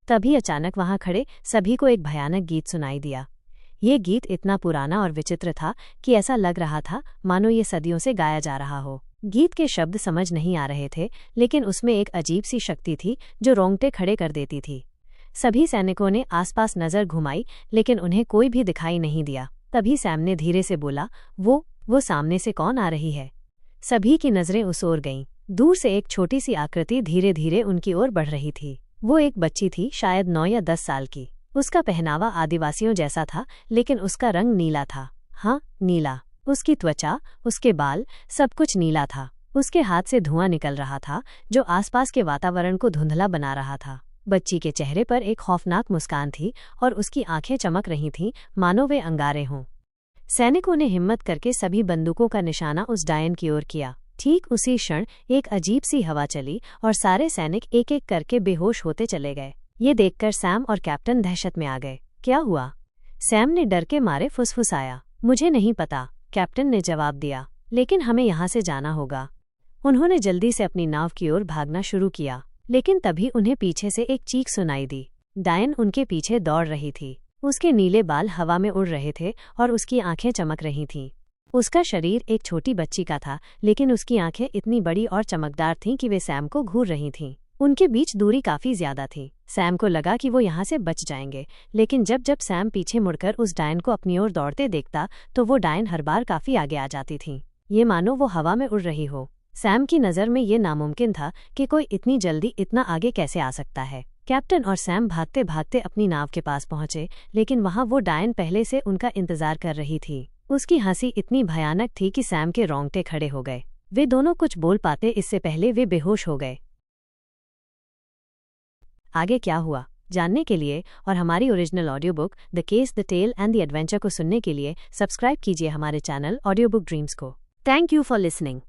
तभी अचानक वहां खड़े सभी को एक भयानक गीत सुनाई दिया। ये गीत इतना पुराना और विचित्र था कि ऐसा लग रहा था मानो ये सदियों से गाया जा रहा हो। गीत के शब्द समझ नहीं आ रहे थे, लेकिन उसमें एक अजीब सी शक्ति थी जो रोंगटे खड़े कर देती थी। सभी सैनिकों ने आसपास नजर घुमाई, लेकिन उन्हें कोई भी दिखाई नहीं दिया। तभी सैम ने धीरे से बोला, वो सामने से कौन आ रही है? सभी की नजरें उस ओर गईं। दूर से एक छोटी सी आकृति धीरे धीरे उनकी ओर बढ़ रही थी। वो एक बच्ची थी, शायद 9 या 10 साल की। उसका पहनावा आदिवासियों जैसा था, लेकिन उसका रंग नीला था। हाँ, नीला। उसकी त्वचा, उसके बाल, सब कुछ नीला था। उसके हाथ से धुआं निकल रहा था जो आसपास के वातावरण को धुंधला बना रहा था। बच्ची के चेहरे पर एक खौफनाक मुस्कान थी और उसकी आंखें चमक रही थीं मानो वे अंगारे हों। सैनिकों ने हिम्मत करके सभी बंदूकों का निशाना उस डायन की ओर किया। ठीक उसी क्षण एक अजीब सी हवा चली और सारे सैनिक एक एक करके बेहोश होते चले गए। ये देखकर सैम और कैप्टन दहशत में आ गए। क्या हुआ? सैम ने डर के मारे फुसफुसाया। मुझे नहीं पता, कैप्टन ने जवाब दिया, लेकिन हमें यहाँ से जाना होगा। उन्होंने जल्दी से अपनी नाव की ओर भागना शुरू किया, लेकिन तभी उन्हें पीछे से एक चीख सुनाई दी। डायन उनके पीछे दौड़ रही थी। उसके नीले बाल हवा में उड़ रहे थे और उसकी आंखें चमक रही थीं। उसका शरीर एक छोटी बच्ची का था, लेकिन उसकी आंखें इतनी बड़ी और चमकदार थीं कि वे सैम को घूर रही थीं। उनके बीच दूरी काफी ज्यादा थी। सैम को लगा कि वो यहाँ से बच जाएंगे, लेकिन जब जब सैम पीछे मुड़कर उस डायन को अपनी ओर दौड़ते देखता तो वो डायन हर बार काफी आगे आ जाती थी। ये मानो वो हवा में उड़ रही हो। सैम की नज़र में ये नामुमकिन था कि कोई इतनी जल्दी इतना आगे कैसे आ सकता है। कैप्टन और सैम भागते भागते अपनी नाव के पास पहुंचे, लेकिन वहां वो डायन पहले से उनका इंतजार कर रही थी। उसकी हंसी इतनी भयानक थी कि सैम के रोंगटे खड़े हो गए। वे दोनों कुछ बोल पाते इससे पहले वे बेहोश हो गए। आगे क्या हुआ जानने के लिए और हमारी original audio book the case, the tale and the adventure को सुनने के लिए सब्सक्राइब कीजिए हमारे चैनल ऑडियो बुक ड्रीम्स को। Thank you for listening.